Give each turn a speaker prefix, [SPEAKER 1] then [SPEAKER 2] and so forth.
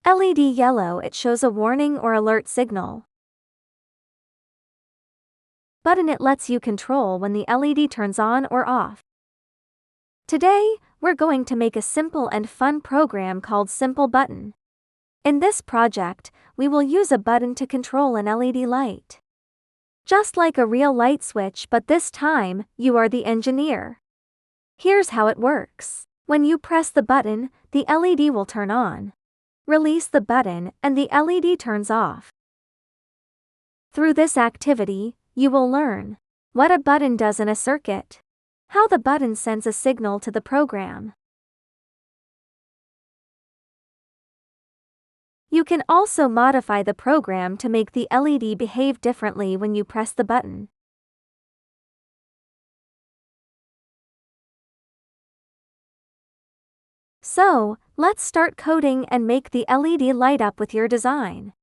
[SPEAKER 1] LED yellow, it shows a warning or alert signal. Button, it lets you control when the LED turns on or off. Today, we're going to make a simple and fun program called Simple Button. In this project, we will use a button to control an LED light. Just like a real light switch, but this time, you are the engineer. Here's how it works. When you press the button, the LED will turn on. Release the button, and the LED turns off. Through this activity, you will learn what a button does in a circuit, how the button sends a signal to the program. You can also modify the program to make the LED behave differently when you press the button. So, let's start coding and make the LED light up with your design.